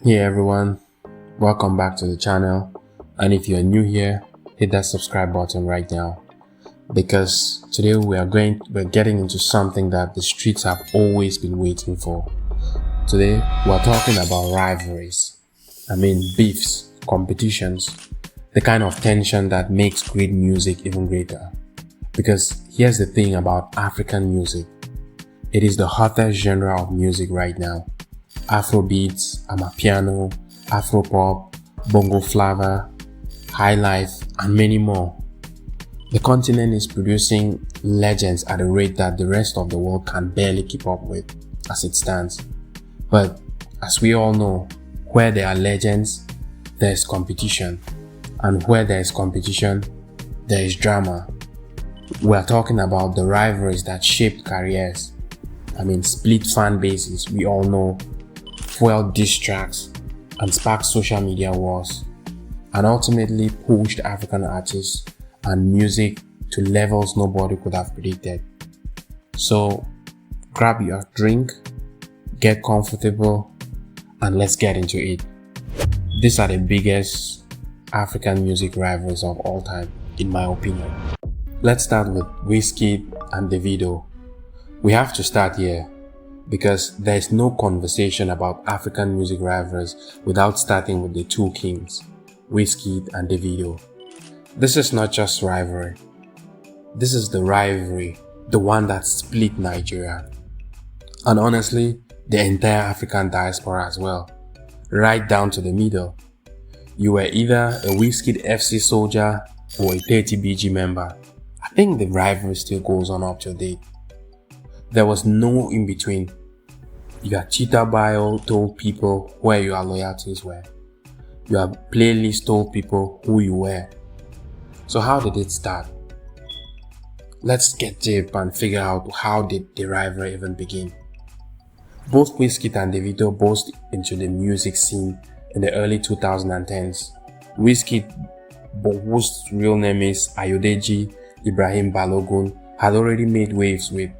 Hey everyone, welcome back to the channel, and if you're new here, hit that subscribe button right now, because today we're getting into something that the streets have always been waiting for. Today we're talking about rivalries. Beefs, competitions, the kind of tension that makes great music even greater. Because here's the thing about African music, it is the hottest genre of music right now. Afrobeats, Amapiano, Afropop, Bongo Flava, Highlife, and many more. The continent is producing legends at a rate that the rest of the world can barely keep up with as it stands. But as we all know, where there are legends, there is competition. And where there is competition, there is drama. We are talking about the rivalries that shaped careers. Split fan bases, we all know, fueled diss tracks, and sparked social media wars, and ultimately pushed African artists and music to levels nobody could have predicted. So grab your drink, get comfortable, and let's get into it. These are the biggest African music rivals of all time, in my opinion. Let's start with Wizkid and Davido. We have to start here, because there is no conversation about African music rivals without starting with the two kings, Wizkid and Davido. This is not just rivalry. This is the rivalry, the one that split Nigeria. And honestly, the entire African diaspora as well, right down to the middle. You were either a Wizkid FC soldier or a 30BG member. I think the rivalry still goes on up to date. There was no in between. Your Twitter bio told people where your loyalties were. Your playlist told people who you were. So how did it start? Let's get deep and figure out how did the rivalry even begin. Both Wizkid and Davido burst into the music scene in the early 2010s. Wizkid, whose real name is Ayodeji Ibrahim Balogun, had already made waves with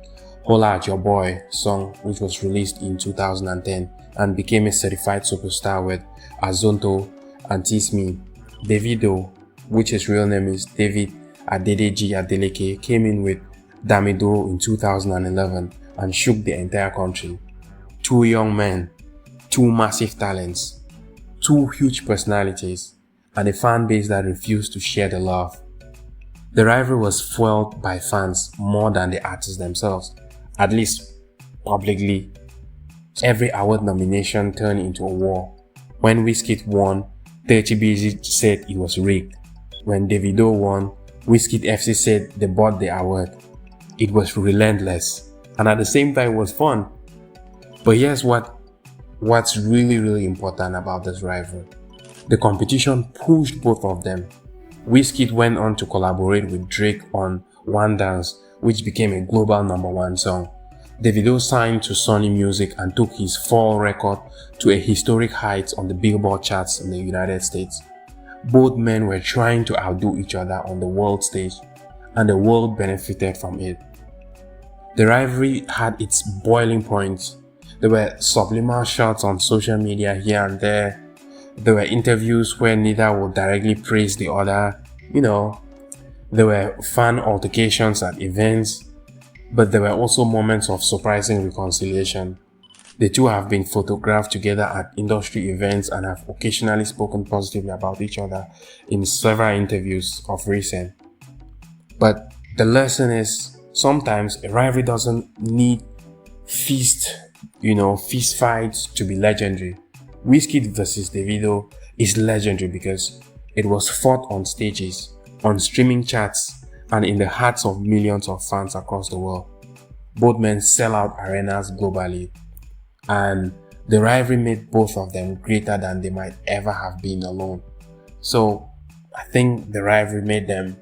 Holla at Your Boy song, which was released in 2010 and became a certified superstar with Azonto and Tease Me. Davido, which his real name is David Adedeji Adeleke, came in with Davido in 2011 and shook the entire country. Two young men, two massive talents, two huge personalities, and a fan base that refused to share the love. The rivalry was fueled by fans more than the artists themselves. At least publicly, every award nomination turned into a war. When Wizkid won, 30BG said it was rigged. When Davido won, Wizkid FC said they bought the award. It was relentless, and at the same time it was fun. But here's what's really important about this rivalry. The competition pushed both of them. Wizkid went on to collaborate with Drake on One Dance, which became a global #1 song. Davido signed to Sony Music and took his fall record to a historic height on the Billboard charts in the United States. Both men were trying to outdo each other on the world stage, and the world benefited from it. The rivalry had its boiling point. There were subliminal shots on social media here and there. There were interviews where neither would directly praise the other. There were fan altercations at events, but there were also moments of surprising reconciliation. The two have been photographed together at industry events and have occasionally spoken positively about each other in several interviews of recent. But the lesson is, sometimes a rivalry doesn't need fist fights to be legendary. Wizkid versus Davido is legendary because it was fought on stages, on streaming charts, and in the hearts of millions of fans across the world. Both men sell out arenas globally, and the rivalry made both of them greater than they might ever have been alone. So I think the rivalry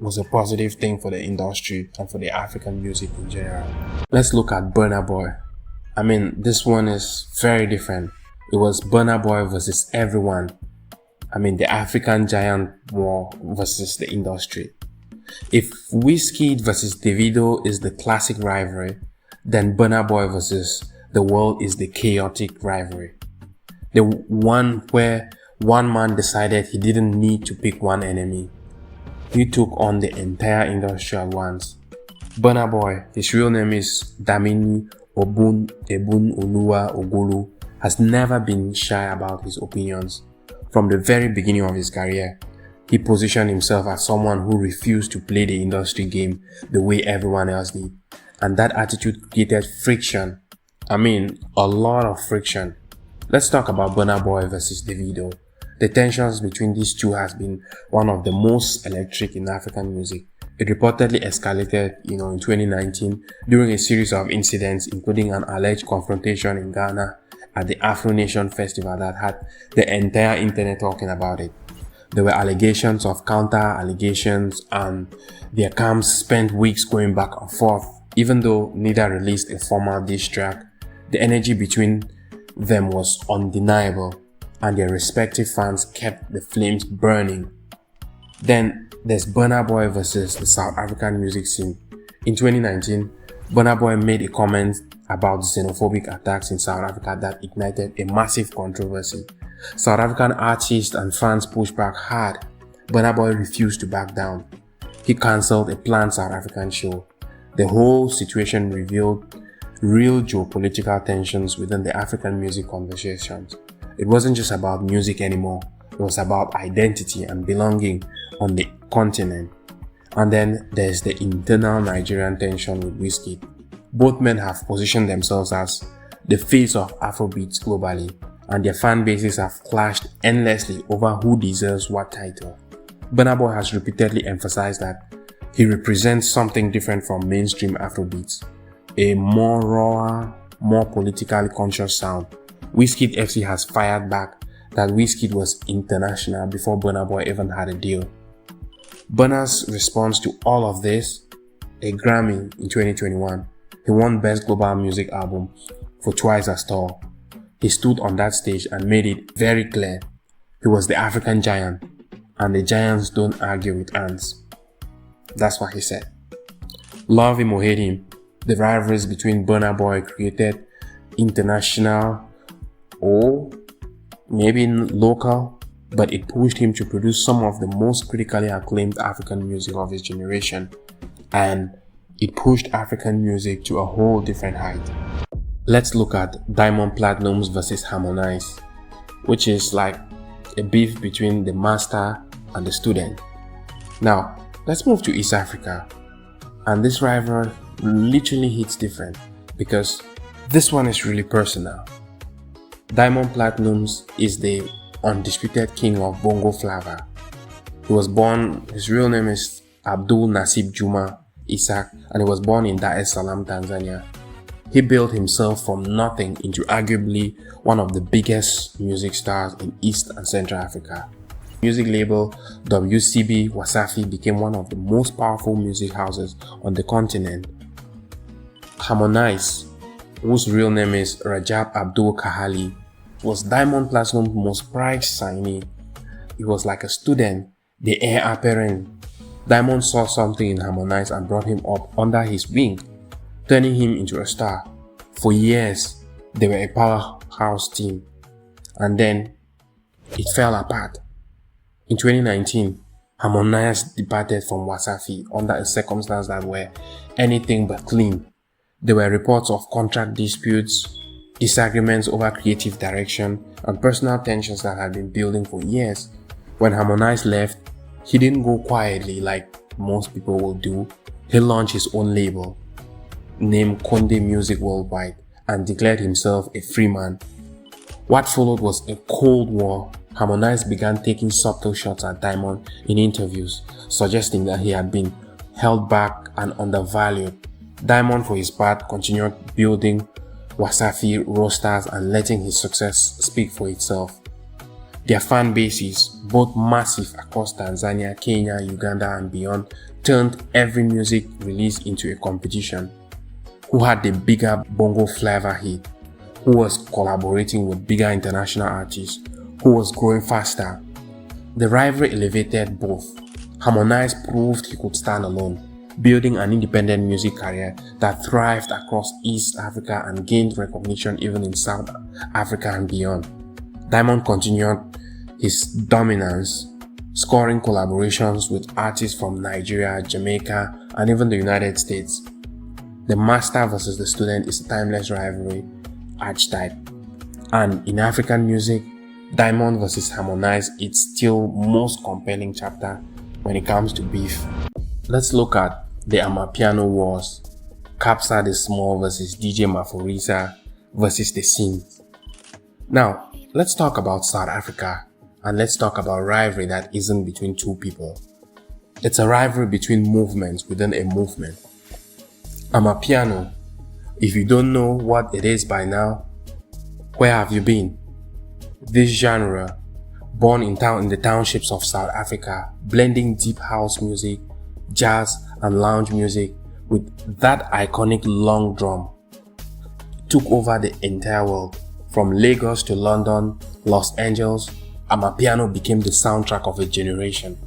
was a positive thing for the industry and for the African music in general. Let's look at Burna Boy. This one is very different. It was Burna Boy versus everyone. The African giant war versus the industry. If Wizkid versus Davido is the classic rivalry, then Burna Boy versus the world is the chaotic rivalry. The one where one man decided he didn't need to pick one enemy. He took on the entire industry at once. Burna Boy, his real name is Damini Obun Ebun Oluwa Ogulu, has never been shy about his opinions. From the very beginning of his career, he positioned himself as someone who refused to play the industry game the way everyone else did. And that attitude created friction. I mean, a lot of friction. Let's talk about Burna Boy versus Davido. The tensions between these two has been one of the most electric in African music. It reportedly escalated, in 2019 during a series of incidents, including an alleged confrontation in Ghana at the Afro Nation festival that had the entire internet talking about it. There were allegations of counter-allegations, and their camps spent weeks going back and forth. Even though neither released a formal diss track, the energy between them was undeniable, and their respective fans kept the flames burning. Then there's Burna Boy versus the South African music scene. In 2019, Burna Boy made a comment about xenophobic attacks in South Africa that ignited a massive controversy. South African artists and fans pushed back hard. Burna Boy refused to back down. He cancelled a planned South African show. The whole situation revealed real geopolitical tensions within the African music conversations. It wasn't just about music anymore. It was about identity and belonging on the continent. And then there's the internal Nigerian tension with Wizkid. Both men have positioned themselves as the face of Afrobeats globally, and their fan bases have clashed endlessly over who deserves what title. Burna Boy has repeatedly emphasized that he represents something different from mainstream Afrobeats, a more raw, more politically conscious sound. Wizkid FC has fired back that Wizkid was international before Burna Boy even had a deal. Burna's response to all of this: a Grammy in 2021. He won Best Global Music Album for Twice as Tall. He stood on that stage and made it very clear he was the African giant, and the giants don't argue with ants. That's what he said. Love him or hate him, the rivalries between Burna Boy created international, or maybe local, but it pushed him to produce some of the most critically acclaimed African music of his generation, and it pushed African music to a whole different height. Let's look at Diamond Platnumz versus Harmonize, which is like a beef between the master and the student. Now, let's move to East Africa, and this rivalry literally hits different because this one is really personal. Diamond Platnumz is the undisputed king of Bongo Flava. He was born, his real name is Abdul Nasib Juma Isaac, and he was born in Dar es Salaam, Tanzania. He built himself from nothing into arguably one of the biggest music stars in East and Central Africa. Music label WCB Wasafi became one of the most powerful music houses on the continent. Harmonize, whose real name is Rajab Abdul Kahali, was Diamond Platnumz's most prized signee. He was like a student, the heir apparent. Diamond saw something in Harmonize and brought him up under his wing, turning him into a star. For years, they were a powerhouse team, and then it fell apart. In 2019, Harmonize departed from Wasafi under a circumstance that were anything but clean. There were reports of contract disputes, disagreements over creative direction, and personal tensions that had been building for years. When Harmonize left, he didn't go quietly like most people will do. He launched his own label, named Konde Music Worldwide, and declared himself a free man. What followed was a cold war. Harmonize began taking subtle shots at Diamond in interviews, suggesting that he had been held back and undervalued. Diamond, for his part, continued building Wasafi rosters and letting his success speak for itself. Their fan bases, both massive across Tanzania, Kenya, Uganda and beyond, turned every music release into a competition. Who had the bigger bongo flavor hit? Who was collaborating with bigger international artists? Who was growing faster? The rivalry elevated both. Harmonize proved he could stand alone, building an independent music career that thrived across East Africa and gained recognition even in South Africa and beyond. Diamond continued his dominance, scoring collaborations with artists from Nigeria, Jamaica, and even the United States. The master versus the student is a timeless rivalry archetype. And in African music, Diamond versus Harmonize is still most compelling chapter when it comes to beef. Let's look at the Amapiano wars. Kapsa the Small versus DJ Maphorisa versus the Scene. Now, let's talk about South Africa, and let's talk about rivalry that isn't between two people. It's a rivalry between movements within a movement. Amapiano, if you don't know what it is by now, where have you been? This genre, born in the townships of South Africa, blending deep house music, jazz and lounge music with that iconic long drum, took over the entire world. From Lagos to London, Los Angeles, Amapiano became the soundtrack of a generation.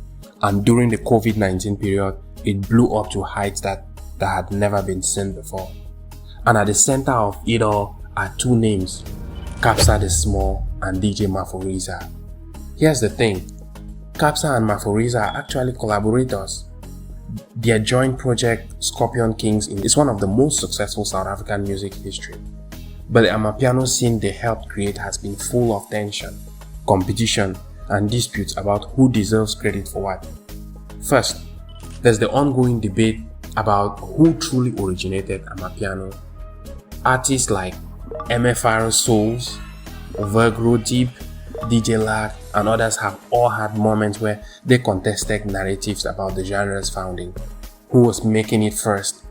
And during the COVID-19 period, it blew up to heights that had never been seen before. And at the center of it all are two names, Kapsa the Small and DJ Maphorisa. Here's the thing, Kapsa and Maphorisa are actually collaborators. Their joint project, Scorpion Kings, is one of the most successful South African music history. But the Amapiano scene they helped create has been full of tension, competition, and disputes about who deserves credit for what. First, there's the ongoing debate about who truly originated Amapiano. Artists like MFR Souls, Vergro Deep, DJ Lag, and others have all had moments where they contested narratives about the genre's founding. Who was making it first?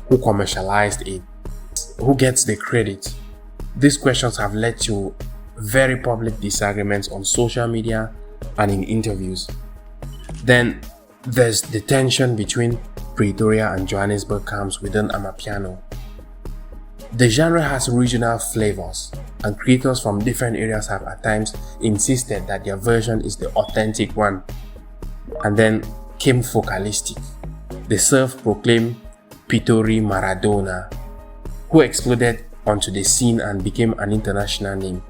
Who commercialized it? Who gets the credit? These questions have led to very public disagreements on social media and in interviews. Then there's the tension between Pretoria and Johannesburg camps within Amapiano. The genre has regional flavors, and creators from different areas have at times insisted that their version is the authentic one. And then came Focalistic, the self-proclaimed Pitori Maradona, who exploded onto the scene and became an international name.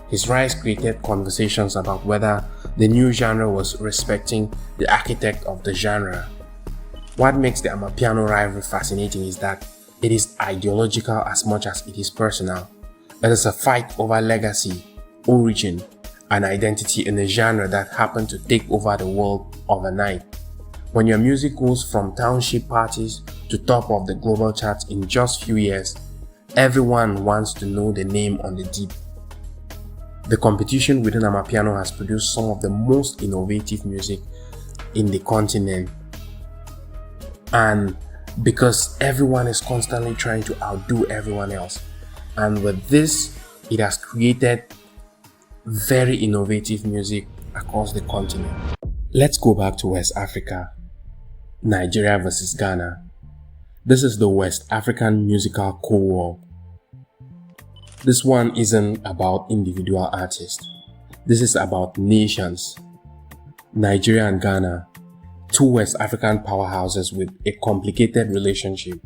His rise created conversations about whether the new genre was respecting the architect of the genre. What makes the Amapiano rivalry fascinating is that it is ideological as much as it is personal. It is a fight over legacy, origin, and identity in a genre that happened to take over the world overnight. When your music goes from township parties to top of the global charts in just few years, everyone wants to know the name on the deep. The competition within Amapiano has produced some of the most innovative music in the continent. And because everyone is constantly trying to outdo everyone else. And with this, it has created very innovative music across the continent. Let's go back to West Africa. Nigeria versus Ghana. This is the West African musical Cold War. This one isn't about individual artists. This is about nations. Nigeria and Ghana, two West African powerhouses with a complicated relationship.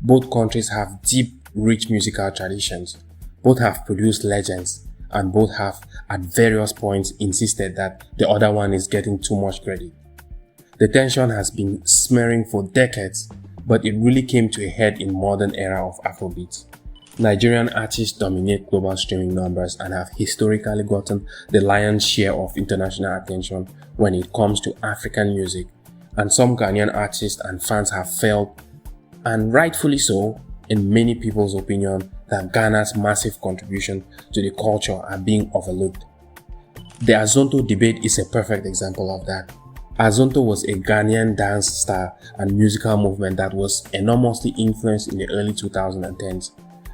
Both countries have deep, rich musical traditions. Both have produced legends, and both have, at various points, insisted that the other one is getting too much credit. The tension has been simmering for decades, but it really came to a head in modern era of Afrobeats. Nigerian artists dominate global streaming numbers and have historically gotten the lion's share of international attention when it comes to African music, and some Ghanaian artists and fans have felt, and rightfully so, in many people's opinion, that Ghana's massive contribution to the culture are being overlooked. The Azonto debate is a perfect example of that. Azonto was a Ghanaian dance style and musical movement that was enormously influenced in the early 2010s.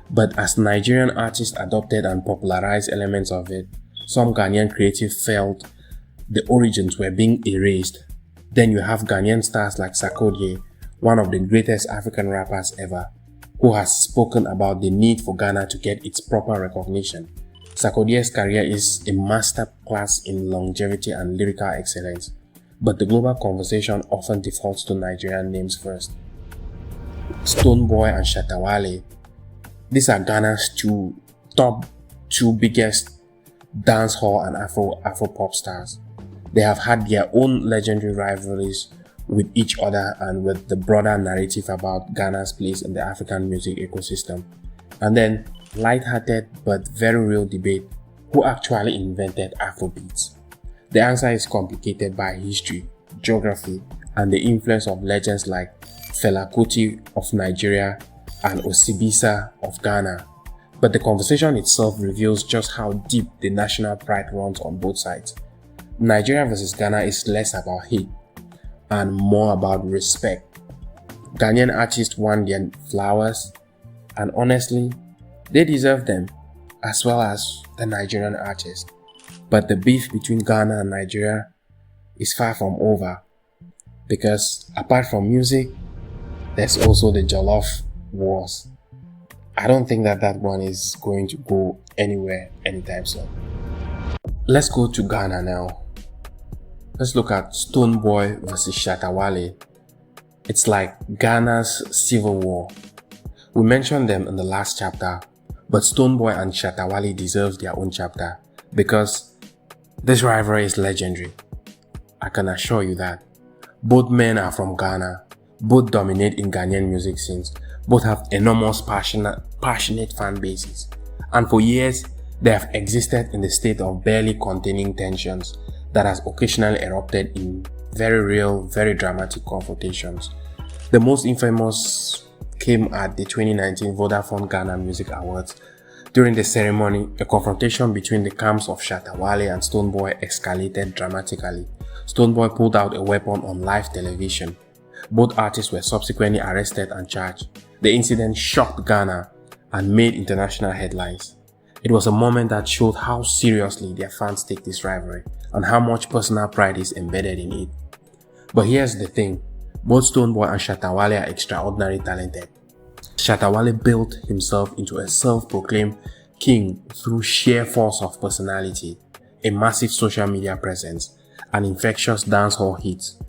But as Nigerian artists adopted and popularized elements of it, some Ghanaian creatives felt the origins were being erased. Then you have Ghanaian stars like Sarkodie, one of the greatest African rappers ever, who has spoken about the need for Ghana to get its proper recognition. Sarkodie's career is a masterclass in longevity and lyrical excellence, but the global conversation often defaults to Nigerian names first. Stonebwoy and Shatta Wale. These are Ghana's top two biggest dancehall and Afro pop stars. They have had their own legendary rivalries with each other and with the broader narrative about Ghana's place in the African music ecosystem. And then, light-hearted but very real debate: who actually invented Afrobeats? The answer is complicated by history, geography, and the influence of legends like Fela Kuti of Nigeria and Osibisa of Ghana. But the conversation itself reveals just how deep the national pride runs on both sides. Nigeria versus Ghana is less about hate and more about respect. Ghanaian artists want their flowers, and honestly, they deserve them, as well as the Nigerian artists. But the beef between Ghana and Nigeria is far from over, because apart from music, there's also the Jollof Wars. I don't think that one is going to go anywhere anytime soon. Let's go to Ghana now. Let's look at Stonebwoy versus Shatta Wale. It's like Ghana's civil war. We mentioned them in the last chapter, but Stonebwoy and Shatta Wale deserve their own chapter because this rivalry is legendary. I can assure you that. Both men are from Ghana, both dominate in Ghanaian music scenes, both have enormous passionate fan bases, and for years they have existed in the state of barely containing tensions that has occasionally erupted in very real, very dramatic confrontations. The most infamous came at the 2019 Vodafone Ghana Music Awards. During the ceremony, a confrontation between the camps of Shatta Wale and Stonebwoy escalated dramatically. Stonebwoy pulled out a weapon on live television. Both artists were subsequently arrested and charged. The incident shocked Ghana and made international headlines. It was a moment that showed how seriously their fans take this rivalry and how much personal pride is embedded in it. But here's the thing, both Stonebwoy and Shatta Wale are extraordinarily talented. Shatta Wale built himself into a self-proclaimed king through sheer force of personality, a massive social media presence, and infectious dancehall hits.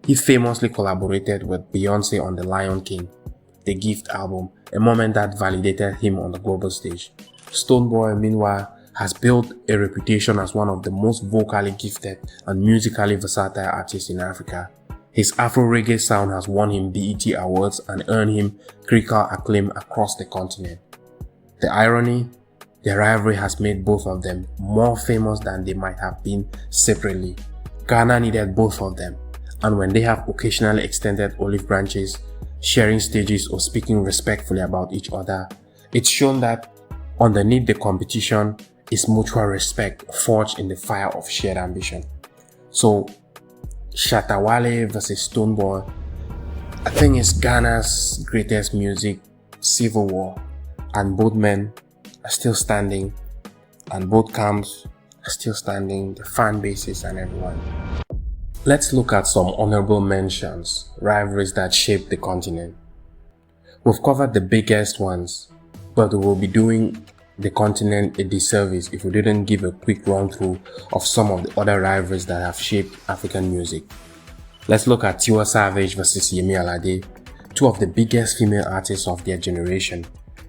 He famously collaborated with Beyonce on The Lion King, The Gift album, a moment that validated him on the global stage. Stonebwoy, meanwhile, has built a reputation as one of the most vocally gifted and musically versatile artists in Africa. His Afro-reggae sound has won him BET awards and earned him critical acclaim across the continent. The irony? The rivalry has made both of them more famous than they might have been separately. Ghana needed both of them, and when they have occasionally extended olive branches, sharing stages or speaking respectfully about each other, it's shown that underneath the competition is mutual respect forged in the fire of shared ambition. So, Shatta Wale versus Stonebwoy, I think it's Ghana's greatest music civil war, and both men are still standing, and both camps are still standing, the fan bases and everyone. Let's look at some honorable mentions, rivalries that shaped the continent. We've covered the biggest ones, but we will be doing the continent a disservice if we didn't give a quick run through of some of the other rivalries that have shaped African music. Let's look at Tiwa Savage versus Yemi Alade, two of the biggest female artists of their generation.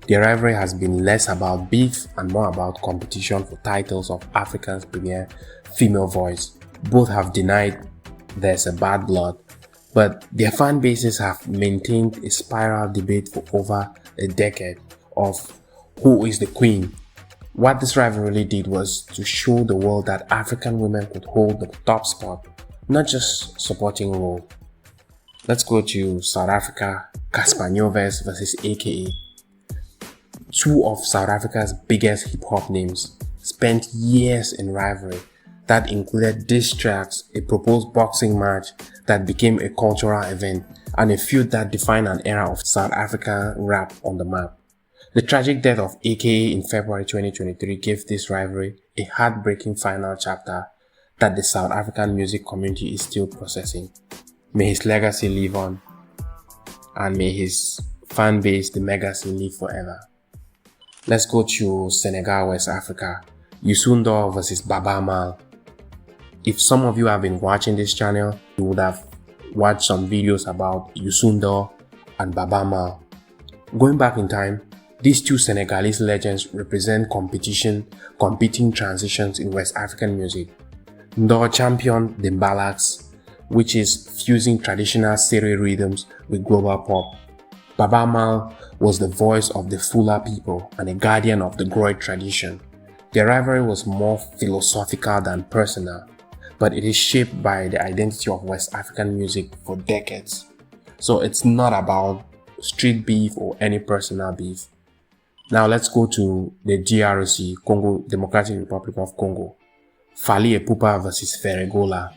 Their rivalry has been less about beef and more about competition for titles of Africa's premier female voice. Both have denied there's a bad blood, but their fan bases have maintained a spiral debate for over a decade of who is the queen. What this rivalry did was to show the world that African women could hold the top spot, not just supporting role. Let's go to South Africa, Cassper Nyovest versus AKA. Two of South Africa's biggest hip-hop names spent years in rivalry that included diss tracks, a proposed boxing match that became a cultural event, and a feud that defined an era of South African rap on the map. The tragic death of AKA in February 2023 gave this rivalry a heartbreaking final chapter that the South African music community is still processing. May his legacy live on, and may his fan base, the Megacy, live forever. Let's go to Senegal, West Africa, Youssou N'Dour versus Baba Mal. If some of you have been watching this channel, you would have watched some videos about Youssou N'Dour and Baba Mal. Going back in time, These two Senegalese legends represent competing transitions in West African music. Ndor championed the ballads, which is fusing traditional Sere rhythms with global pop. Baba Mal was the voice of the Fula people and a guardian of the Groyd tradition. Their rivalry was more philosophical than personal, but it is shaped by the identity of West African music for decades. So it's not about street beef or any personal beef. Now let's go to the DRC, Congo, Democratic Republic of Congo. Fally Ipupa versus Ferregola.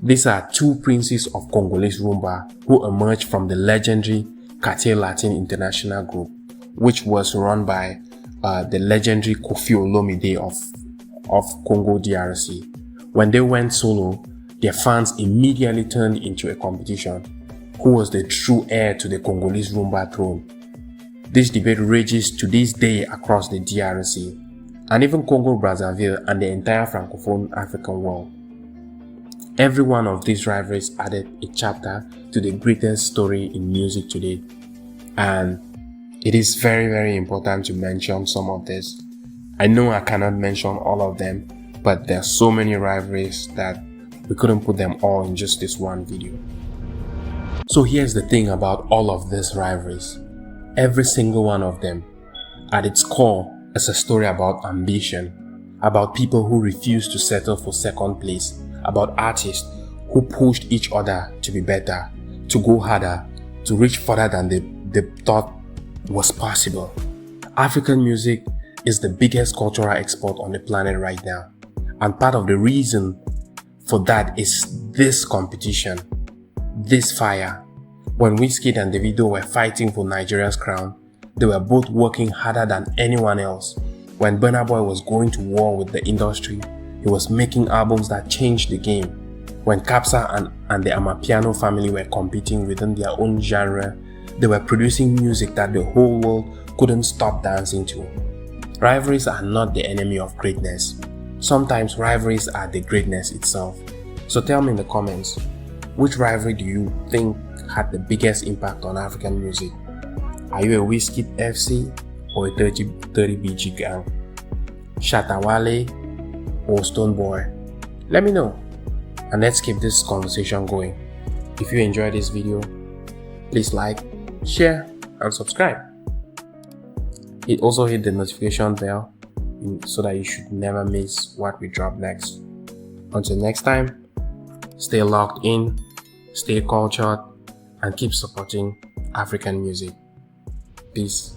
These are two princes of Congolese rumba who emerged from the legendary Cartier Latin International Group, which was run by the legendary Koffi Olomide of Congo DRC. When they went solo, their fans immediately turned into a competition. Who was the true heir to the Congolese rumba throne? This debate rages to this day across the DRC, and even Congo-Brazzaville and the entire Francophone African world. Every one of these rivalries added a chapter to the greatest story in music today, and it is very, very important to mention some of this. I know I cannot mention all of them, but there are so many rivalries that we couldn't put them all in just this one video. So here's the thing about all of these rivalries. Every single one of them, at its core, is a story about ambition, about people who refuse to settle for second place, about artists who pushed each other to be better, to go harder, to reach further than they thought was possible. African music is the biggest cultural export on the planet right now, and part of the reason for that is this competition, this fire. When Wizkid and Davido were fighting for Nigeria's crown, they were both working harder than anyone else. When Burna Boy was going to war with the industry, he was making albums that changed the game. When Kapsa and the Amapiano family were competing within their own genre, they were producing music that the whole world couldn't stop dancing to. Rivalries are not the enemy of greatness. Sometimes rivalries are the greatness itself. So tell me in the comments, which rivalry do you think had the biggest impact on African music? Are you a Wizkid FC or a 30 BG gang? Shatta Wale or Stonebwoy? Let me know, and let's keep this conversation going. If you enjoyed this video, please like, share and subscribe. Also hit the notification bell so that you should never miss what we drop next. Until next time, stay locked in, stay cultured, and keep supporting African music. Peace.